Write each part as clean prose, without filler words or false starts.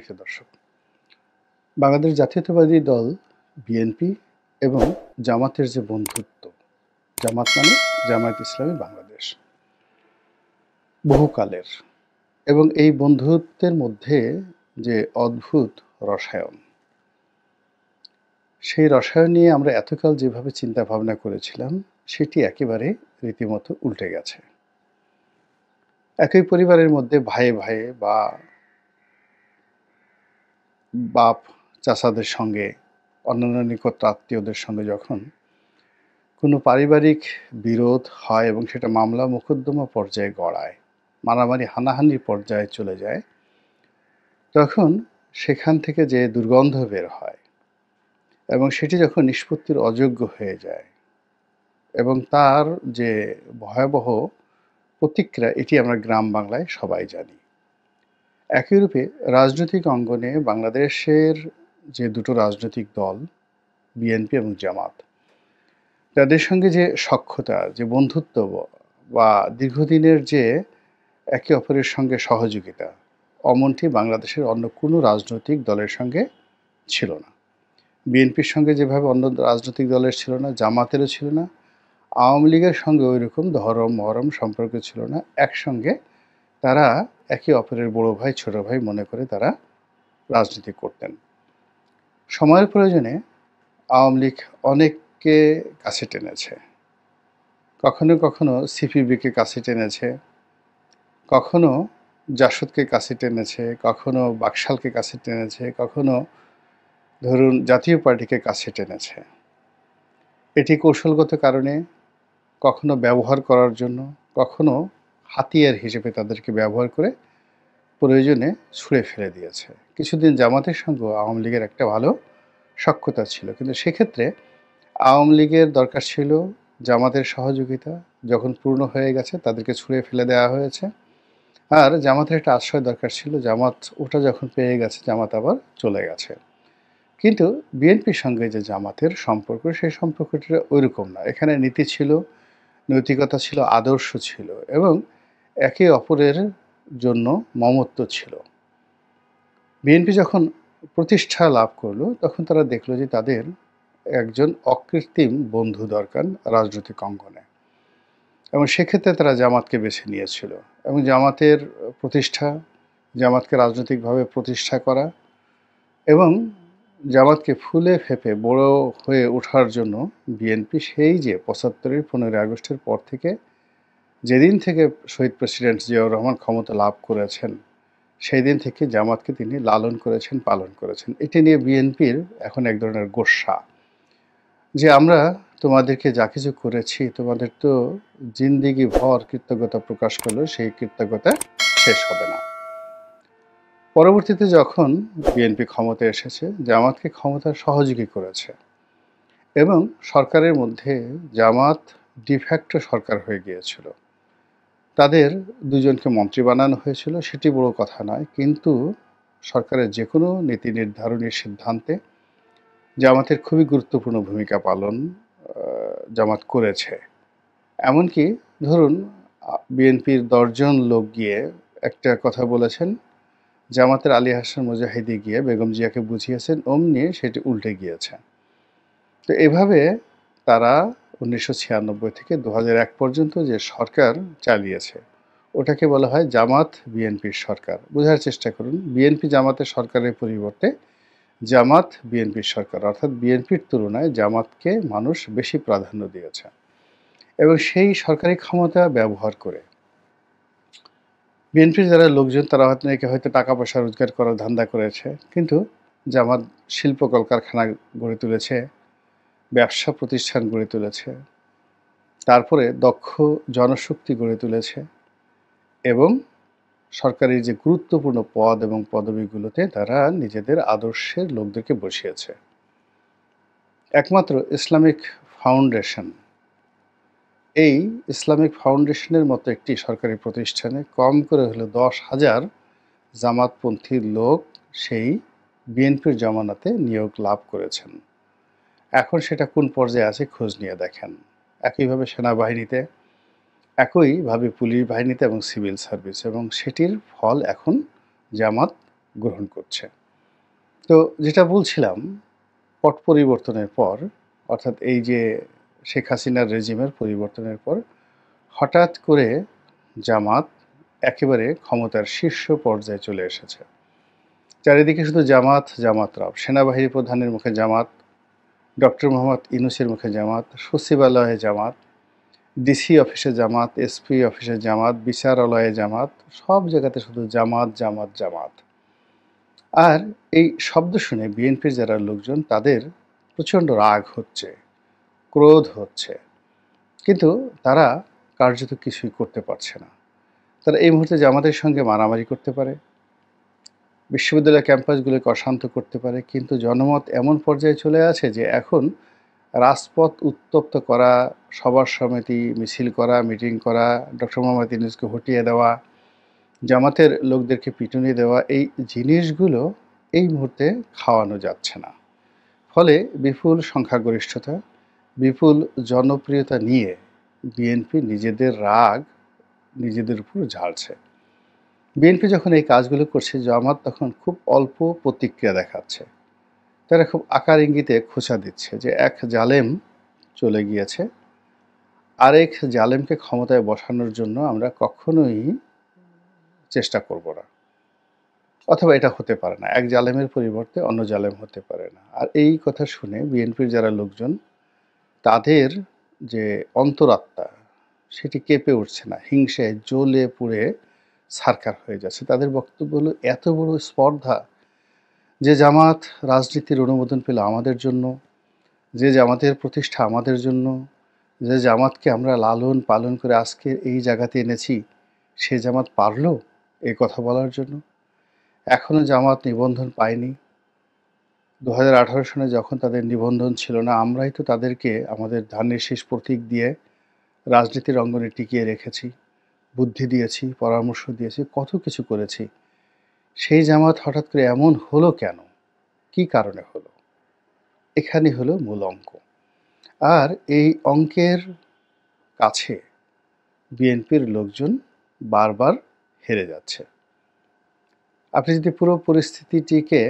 প্রিয় দর্শক, বাংলাদেশ জাতীয়তাবাদী দল বিএনপি এবং জামাতের যে বন্ধুত্ব, জামাত মানে জামায়াত ইসলামী বাংলাদেশ, বহুকালের, এবং এই বন্ধুত্বের মধ্যে যে অদ্ভুত রসায়ন, সেই রসায়ন নিয়ে আমরা এতকাল যেভাবে চিন্তা ভাবনা করেছিলাম সেটি একেবারে রীতিমতো উল্টে গেছে। একই পরিবারের মধ্যে ভাইয়ে ভাইয়ে বা বাপ চাচাদের সঙ্গে, অন্যান্য নিকট আত্মীয়দের সঙ্গে যখন কোনো পারিবারিক বিরোধ হয় এবং সেটা মামলা মোকদ্দমা পর্যায়ে গড়ায়, মারামারি হানাহানির পর্যায়ে চলে যায়, তখন সেখান থেকে যে দুর্গন্ধ বের হয় এবং সেটি যখন নিষ্পত্তির অযোগ্য হয়ে যায় এবং তার যে ভয়াবহ প্রতিক্রিয়া, এটি আমরা গ্রাম বাংলায় সবাই জানি। একই রূপে রাজনৈতিক অঙ্গনে বাংলাদেশের যে দুটো রাজনৈতিক দল বিএনপি এবং জামাত, তাদের সঙ্গে যে সখ্যতা, যে বন্ধুত্ব বা দীর্ঘদিনের যে একে অপরের সঙ্গে সহযোগিতা, অমনটি বাংলাদেশের অন্য কোনো রাজনৈতিক দলের সঙ্গে ছিল না। বিএনপির সঙ্গে যেভাবে অন্য রাজনৈতিক দলের ছিল না, জামাতেরও ছিল না, আওয়ামী লীগের সঙ্গে ওই রকম ধরম মহরম সম্পর্ক ছিল না। একসঙ্গে তারা একে অপরের বড় ভাই ছোট ভাই মনে করে তারা রাজনীতি করতেন। সময়ের প্রয়োজনে আওয়ামী লীগ অনেককে কাছে টেনেছে, কখনো কখনো সিপিবিকে কাছে টেনেছে, কখনো জাসদকে কাছে টেনেছে, কখনো বাকশালকে কাছে টেনেছে, কখনো ধরুন জাতীয় পার্টিকে কাছে টেনেছে। এটি কৌশলগত কারণে, কখনো ব্যবহার করার জন্য, কখনো হাতিয়ার হিসেবে তাদেরকে ব্যবহার করে প্রয়োজনে ছুঁড়ে ফেলে দিয়েছে। কিছুদিন জামাতের সঙ্গেও আওয়ামী লীগের একটা ভালো সখ্যতা ছিল, কিন্তু সেক্ষেত্রে আওয়ামী লীগের দরকার ছিল জামাতের সহযোগিতা। যখন পূর্ণ হয়ে গেছে তাদেরকে ছুঁড়ে ফেলে দেওয়া হয়েছে। আর জামাতের একটা আশ্রয় দরকার ছিল, জামাত ওটা যখন পেয়ে গেছে জামাত আবার চলে গেছে। কিন্তু বিএনপির সঙ্গে যে জামাতের সম্পর্ক, সেই সম্পর্কটা ওইরকম না। এখানে নীতি ছিল, নৈতিকতা ছিল, আদর্শ ছিল এবং একে অপরের জন্য মমত্ব ছিল। বিএনপি যখন প্রতিষ্ঠা লাভ করলো তখন তারা দেখলো যে তাদের একজন অকৃত্রিম বন্ধু দরকার রাজনৈতিক অঙ্গনে, এবং সেক্ষেত্রে তারা জামাতকে বেছে নিয়েছিল। এবং জামাতের প্রতিষ্ঠা, জামাতকে রাজনৈতিকভাবে প্রতিষ্ঠা করা এবং জামাতকে ফুলে ফেঁপে বড় হয়ে ওঠার জন্য বিএনপি সেই যে ৭৫-এর ১৫ই আগস্টের পর থেকে, যেদিন থেকে শহীদ প্রেসিডেন্ট জিয়াউর রহমান ক্ষমতা লাভ করেছেন, সেই দিন থেকে জামাতকে তিনি লালন করেছেন, পালন করেছেন। এটি নিয়ে বিএনপির এখন এক ধরনের গোস্বা যে আমরা তোমাদেরকে যা কিছু করেছি, তোমাদের তো জিন্দিগি ভর কৃতজ্ঞতা প্রকাশ করলেও সেই কৃতজ্ঞতা শেষ হবে না। পরবর্তীতে যখন বিএনপি ক্ষমতায় এসেছে, জামাতকে ক্ষমতার সহযোগী করেছে এবং সরকারের মধ্যে জামাত ডিফ্যাক্টো সরকার হয়ে গিয়েছিল। তাদের দুজনকে মন্ত্রী বানানো হয়েছিল, সেটি বড় কথা নয়, কিন্তু সরকারের যে কোনো নীতি নির্ধারণী সিদ্ধান্তে জামাতের খুবই গুরুত্বপূর্ণ ভূমিকা পালন জামাত করেছে। এমনকি ধরুন বিএনপির ১০ জন লোক গিয়ে একটা কথা বলেছেন, জামাতের আলী হাসান মুজাহিদি গিয়ে বেগম জিয়াকে বুঝিয়েছেন, অমনি সেটি উল্টে গিয়েছে। তো এভাবে তারা ১৯৯৬ থেকে ২০০১ পর্যন্ত যে সরকার চালিয়েছে, ওটাকে বলা হয় জামাত বিএনপির সরকার। বোঝার চেষ্টা করুন, বিএনপি জামাতের সরকারের পরিবর্তে জামাত বিএনপির সরকার, অর্থাৎ বিএনপির তুলনায় জামাতকে মানুষ বেশি প্রাধান্য দিয়েছে এবং সেই সরকারি ক্ষমতা ব্যবহার করে বিএনপির যারা লোকজন তারা হয়তো টাকা পয়সা রোজগার করার ধান্দা করেছে, কিন্তু জামাত শিল্প কলকারখানা গড়ে তুলেছে, ব্যবসা প্রতিষ্ঠান গড়ে তুলেছে, তারপরে দক্ষ জনশক্তি গড়ে তুলেছে এবং সরকারি যে গুরুত্বপূর্ণ পদ এবং পদবিগুলোতে তারা নিজেদের আদর্শের লোকদেরকে বসিয়েছে। একমাত্র ইসলামিক ফাউন্ডেশন, এই ইসলামিক ফাউন্ডেশনের মতো একটি সরকারি প্রতিষ্ঠানে কম করে হলে ১০,০০০ জামাতপন্থী লোক সেই বিএনপির জমানাতে নিয়োগ লাভ করেছেন। এখন সেটা কোন পর্যায়ে আছে খোঁজ নিয়ে দেখেন। একইভাবে সেনাবাহিনীতে, একইভাবে পুলিশ বাহিনীতে এবং সিভিল সার্ভিস, এবং সেটির ফল এখন জামাত গ্রহণ করছে। তো যেটা বলছিলাম, পট পরিবর্তনের পর, অর্থাৎ এই যে শেখ হাসিনার রেজিমের পরিবর্তনের পর হঠাৎ করে জামাত একেবারে ক্ষমতার শীর্ষ পর্যায়ে চলে এসেছে। চারিদিকে শুধু জামাত, জামাতরাও। সেনাবাহিনী প্রধানের মুখে জামাত, ডক্টর মোহাম্মদ ইউনূসের মুখে জামাত, সচিবালয়ে জামাত, ডিসি অফিসে জামাত, এসপি অফিসে জামাত, বিচারালয়ে জামাত, সব জায়গাতে শুধু জামাত, জামাত, জামাত। আর এই শব্দ শুনে বিএনপির যারা লোকজন, তাদের প্রচণ্ড রাগ হচ্ছে, ক্রোধ হচ্ছে, কিন্তু তারা কার্যত কিছুই করতে পারছে না। তারা এই মুহূর্তে জামাতের সঙ্গে মারামারি করতে পারে, বিশ্ববিদ্যালয় ক্যাম্পাসগুলোকে অশান্ত করতে পারে, কিন্তু জনমত এমন পর্যায়ে চলে আছে যে এখন রাজপথ উত্তপ্ত করা, সভা সমিতি মিছিল করা, মিটিং করা, ডক্টর মোহাম্মদ ইউনূসকে হটিয়ে দেওয়া, জামাতের লোকদেরকে পিটুনি দেওয়া, এই জিনিসগুলো এই মুহূর্তে খাওয়ানো যাচ্ছে না। ফলে বিপুল সংখ্যাগরিষ্ঠতা, বিপুল জনপ্রিয়তা নিয়ে বিএনপি নিজেদের রাগ নিজেদের উপর ঝাড়ছে। বিএনপি যখন এই কাজগুলো করছে, জামাত তখন খুব অল্প প্রতিক্রিয়া দেখাচ্ছে। তারা খুব আকার ইঙ্গিতে খোঁচা দিচ্ছে যে এক জালেম চলে গিয়েছে, আরেক জালেমকে ক্ষমতায় বসানোর জন্য আমরা কখনোই চেষ্টা করব না, অথবা এটা হতে পারে না, এক জালেমের পরিবর্তে অন্য জালেম হতে পারে না। আর এই কথা শুনে বিএনপির যারা লোকজন, তাদের যে অন্তরাত্মা সেটি কেঁপে উঠছে না, হিংসায় জ্বলে পুড়ে ছারখার হয়ে যাচ্ছে। তাদের বক্তব্য হলো এত বড় স্পর্ধা, যে জামাত রাজনীতির অনুমোদন পেল আমাদের জন্য, যে জামাতের প্রতিষ্ঠা আমাদের জন্য, যে জামাতকে আমরা লালন পালন করে আজকে এই জায়গাতে এনেছি, সে জামাত পারল এই কথা বলার জন্য? এখনও জামাত নিবন্ধন পায়নি। 2018 সনে যখন তাদের নিবন্ধন ছিল না, আমরাই তো তাদেরকে আমাদের ধানের শীষ প্রতীক দিয়ে রাজনীতির অঙ্গনে টিকিয়ে রেখেছি, বুদ্ধি দিয়েছি, পরামর্শ দিয়েছি, কত কিছু করেছি। সেই জামাত হঠাৎ করে এমন হলো কেন? কি কারণে হলো? এখানে হলো মূল অঙ্ক। আর এই অঙ্কের কাছে বিএনপির লোকজন বারবার হেরে যাচ্ছে। আপনি যদি পুরো পরিস্থিতিটিকে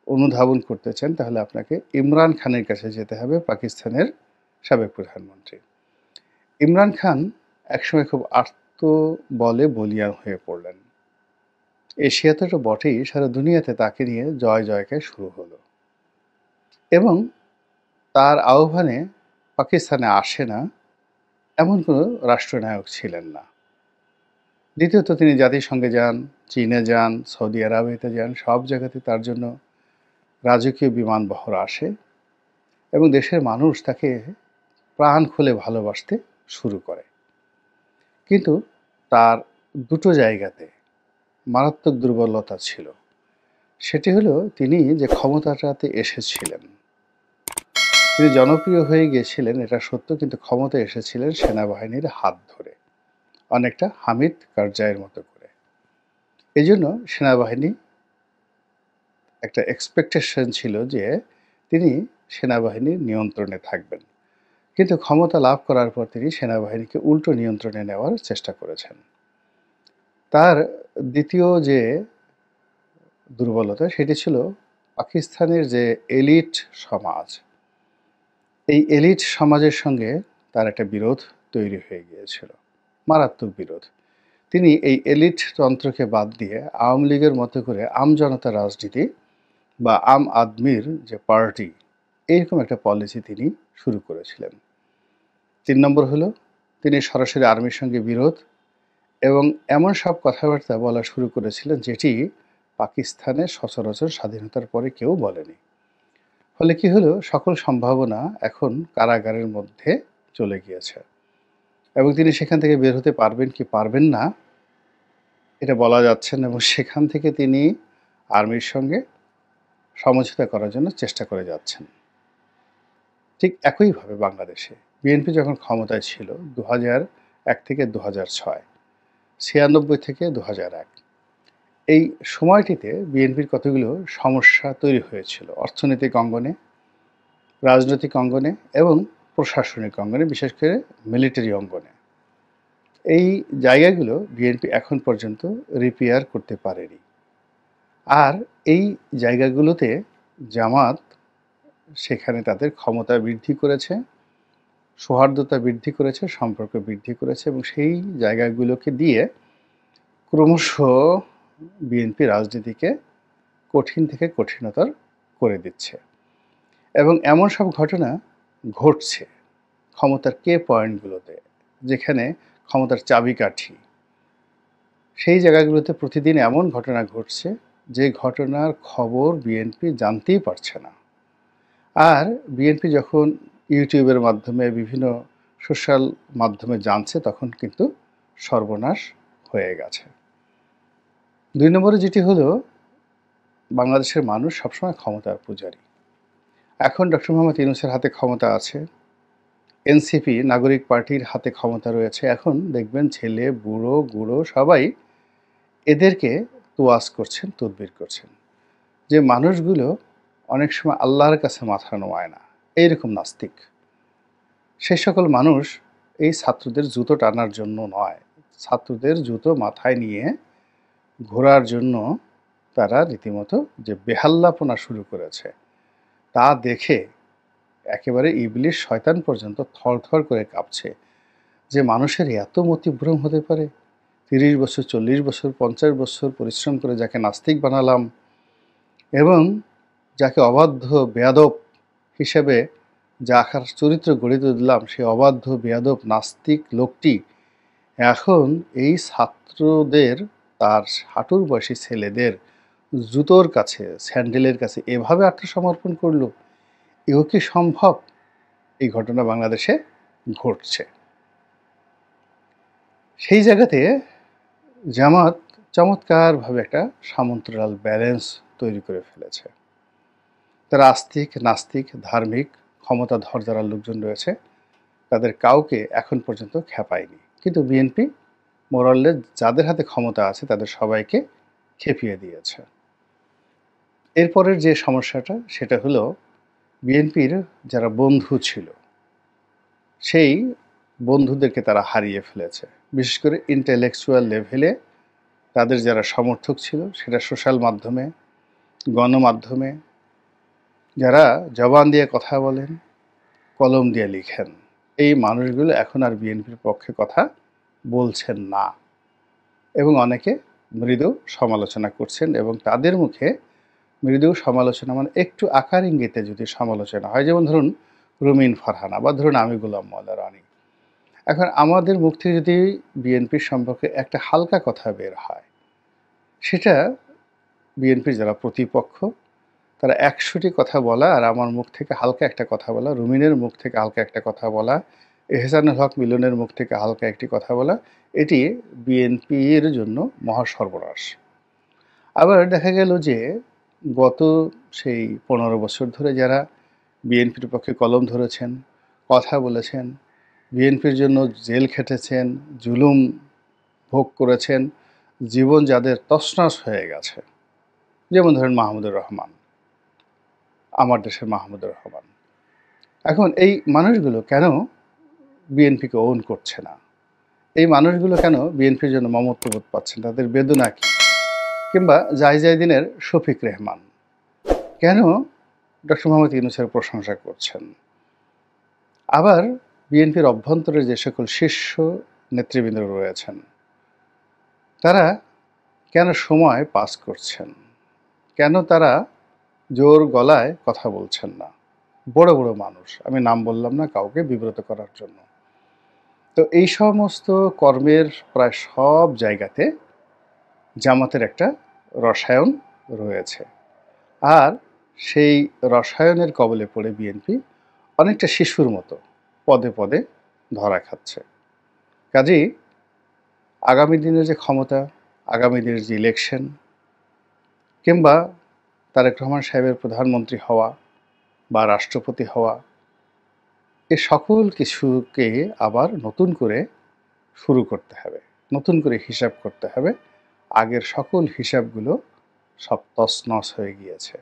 অনুধাবন করতে চান, তাহলে আপনাকে ইমরান খানের কাছে যেতে হবে, পাকিস্তানের সাবেক প্রধানমন্ত্রী। ইমরান খান একসময় খুব বলে বলিয়ান হয়ে পড়লেন। এশিয়াতে তো বটেই, সারা দুনিয়াতে তাকে নিয়ে জয় জয়কার শুরু হলো, এবং তার আহ্বানে পাকিস্তানে আসে না এমন কোনো রাষ্ট্রনায়ক ছিলেন না। দ্বিতীয়ত, তিনি জাতিসংঘে যান, চীনে যান, সৌদি আরবেতে যান, সব জায়গাতে তার জন্য রাজকীয় বিমানবহর আসে, এবং দেশের মানুষ তাকে প্রাণ খুলে ভালোবাসতে শুরু করে। কিন্তু তার দুটো জায়গাতে মারাত্মক দুর্বলতা ছিল। সেটি হলো, তিনি যে ক্ষমতাটাতে এসেছিলেন, তিনি জনপ্রিয় হয়ে গিয়েছিলেন এটা সত্য, কিন্তু ক্ষমতা এসেছিলেন সেনাবাহিনীর হাত ধরে, অনেকটা হামিদ কারজাইয়ের মতো করে। এই জন্য সেনাবাহিনী একটা এক্সপেকটেশন ছিল যে তিনি সেনাবাহিনীর নিয়ন্ত্রণে থাকবেন, কিন্তু ক্ষমতা লাভ করার পর তিনি সেনাবাহিনীকে উল্টো নিয়ন্ত্রণে নেওয়ার চেষ্টা করেছেন। তার দ্বিতীয় যে দুর্বলতা, সেটি ছিল পাকিস্তানের যে এলিট সমাজ, এই এলিট সমাজের সঙ্গে তার একটা বিরোধ তৈরি হয়ে গিয়েছিল, মারাত্মক বিরোধ। তিনি এই এলিট তন্ত্রকে বাদ দিয়ে আওয়ামী লীগের মতো করে আমজনতার রাজনীতি বা আম আদমির যে পার্টি, এইরকম একটা পলিসি তিনি শুরু করেছিলেন। 3 নম্বর হলো, তিনি সরাসরি আর্মির সঙ্গে বিরোধ এবং এমন সব কথাবার্তা বলা শুরু করেছিলেন যেটি পাকিস্তানের সচরাচর স্বাধীনতার পরে কেউ বলেনি। ফলে কি হলো, সকল সম্ভাবনা এখন কারাগারের মধ্যে চলে গিয়েছে, এবং তিনি সেখান থেকে বের হতে পারবেন কি পারবেন না এটা বলা যাচ্ছে না, এবং সেখান থেকে তিনি আর্মির সঙ্গে সমঝোতা করার জন্য চেষ্টা করে যাচ্ছেন। ঠিক একইভাবে বাংলাদেশে বিএনপি যখন ক্ষমতায় ছিল 2001 থেকে 2006, 96 থেকে 2001, এই সময়টিতে বিএনপির কতগুলো সমস্যা তৈরি হয়েছিল অর্থনৈতিক অঙ্গনে, রাজনৈতিক অঙ্গনে এবং প্রশাসনিক অঙ্গনে, বিশেষ করে মিলিটারি অঙ্গনে। এই জায়গাগুলো বিএনপি এখন পর্যন্ত রিপেয়ার করতে পারেনি। আর এই জায়গাগুলোতে জামাত সেখানে তাদের ক্ষমতা বৃদ্ধি করেছে, সৌহার্দ্যতা বৃদ্ধি করেছে, সম্পর্ক বৃদ্ধি করেছে এবং সেই জায়গাগুলোকে দিয়ে ক্রমশ বিএনপি রাজনীতিকে কঠিন থেকে কঠিনতর করে দিচ্ছে এবং এমন সব ঘটনা ঘটছে ক্ষমতার কে পয়েন্টগুলোতে, যেখানে ক্ষমতার চাবিকাঠি, সেই জায়গাগুলোতে প্রতিদিন এমন ঘটনা ঘটছে যে ঘটনার খবর বিএনপি জানতেই পারছে না। আর বিএনপি যখন ইউটিউবের মাধ্যমে বিভিন্ন সোশ্যাল মাধ্যমে জানছে তখন কিন্তু সর্বনাশ হয়ে গেছে। ২ নম্বরে যেটি হলো, বাংলাদেশের মানুষ সবসময় ক্ষমতার পূজারী। এখন ডক্টর মোহাম্মদ ইউনূসের হাতে ক্ষমতা আছে, এনসিপি নাগরিক পার্টির হাতে ক্ষমতা রয়েছে। এখন দেখবেন ছেলে বুড়ো গুঁড়ো সবাই এদেরকে তোয়াজ করছেন, তদবির করছেন, যে মানুষগুলো অনেক সময় আল্লাহর কাছে মাথা নোয়ায় না, এইরকম নাস্তিক। সেই সকল মানুষ এই ছাত্রদের জুতো টানার জন্য নয়, ছাত্রদের জুতো মাথায় নিয়ে ঘোরার জন্য তারা রীতিমতো যে বেহাল্লাপনা শুরু করেছে তা দেখে একেবারে ইবলিশ শয়তান পর্যন্ত থরথর করে কাঁপছে, যে মানুষের এত মতিভ্রম হতে পারে। ৩০ বছর, ৪০ বছর, ৫০ বছর পরিশ্রম করে যাকে নাস্তিক বানালাম এবং যাকে অবাধ্য বেয়াদব হিসেবে যার চরিত্র গড়ে তুললাম, সেই অবাধ্য বেয়াদব নাস্তিক লোকটি এখন এই ছাত্রদের, তার হাঁটুর বয়সী ছেলেদের জুতোর কাছে, স্যান্ডেলের কাছে এভাবে আত্মসমর্পণ করলো। এও কি সম্ভব? এই ঘটনা বাংলাদেশে ঘটছে। সেই জায়গাতে জামাত চমৎকারভাবে একটা সমান্তরাল ব্যালেন্স তৈরি করে ফেলেছে। তারা আস্তিক, নাস্তিক, ধার্মিক, ক্ষমতাধর যারা লোকজন রয়েছে তাদের কাউকে এখন পর্যন্ত খেপায়নি, কিন্তু বিএনপি মোরাললেস যাদের হাতে ক্ষমতা আছে তাদের সবাইকে খেপিয়ে দিয়েছে। এরপরের যে সমস্যাটা সেটা হলো, বিএনপির যারা বন্ধু ছিল সেই বন্ধুদেরকে তারা হারিয়ে ফেলেছে। বিশেষ করে ইন্টেলেকচুয়াল লেভেলে তাদের যারা সমর্থক ছিল, সেটা সোশ্যাল মাধ্যমে, গণমাধ্যমে, যারা জবান দিয়ে কথা বলেন, কলম দিয়ে লিখেন, এই মানুষগুলো এখন আর বিএনপির পক্ষে কথা বলছেন না এবং অনেকে মৃদু সমালোচনা করছেন। এবং তাদের মুখে মৃদু সমালোচনা মানে একটু আকার ইঙ্গিতে যদি সমালোচনা হয়, যেমন ধরুন রুমিন ফারহানা বা ধরুন আমি গোলাম মোল্লা রানী, এখন আমাদের মুখ থেকে যদি বিএনপির সম্পর্কে একটা হালকা কথা বের হয়, সেটা বিএনপির যারা প্রতিপক্ষ তারা ১০০টি কথা বলা আর আমার মুখ থেকে হালকা একটা কথা বলা, রুমিনের মুখ থেকে হালকা একটা কথা বলা, এহসানুল হক মিলনের মুখ থেকে হালকা একটি কথা বলা, এটি বিএনপির জন্য মহা সর্বনাশ। আবার দেখা গেল যে গত সেই ১৫ বছর ধরে যারা বিএনপির পক্ষে কলম ধরেছেন, কথা বলেছেন, বিএনপির জন্য জেল খেটেছেন, জুলুম ভোগ করেছেন, জীবন যাদের তছনছ হয়ে গেছে, যেমন ধরেন মাহমুদুর রহমান, আমার দেশের মাহমুদুর রহমান, এখন এই মানুষগুলো কেন বিএনপিকে ওন করছে না? এই মানুষগুলো কেন বিএনপির জন্য মমত্ববোধ পাচ্ছেন? তাদের বেদনা কি? কিংবা জাহিদিনের শফিক রেহমান কেন ডক্টর মোহাম্মদ ইউনূসের প্রশংসা করছেন? আবার বিএনপির অভ্যন্তরে যে সকল শীর্ষ নেতৃবৃন্দ রয়েছেন তারা কেন সময় পাস করছেন? কেন তারা জোর গলায় কথা বলছেন না? বড় বড় মানুষ, আমি নাম বললাম না কাউকে বিব্রত করার জন্য। তো এই সমস্ত কর্মের প্রায় সব জায়গাতে জামাতের একটা রসায়ন রয়েছে, আর সেই রসায়নের কবলে পড়ে বিএনপি অনেকটা শিশুর মতো পদে পদে ধরা খাচ্ছে। কাজেই আগামী দিনের যে ক্ষমতা, আগামী দিনের যে ইলেকশন, কিংবা তারেক রহমান সাহেবের প্রধানমন্ত্রী হওয়া বা রাষ্ট্রপতি হওয়া, এ সকল কিছুকে আবার নতুন করে শুরু করতে হবে, নতুন করে হিসাব করতে হবে। আগের সকল হিসাবগুলো সব তছনছ হয়ে গিয়েছে।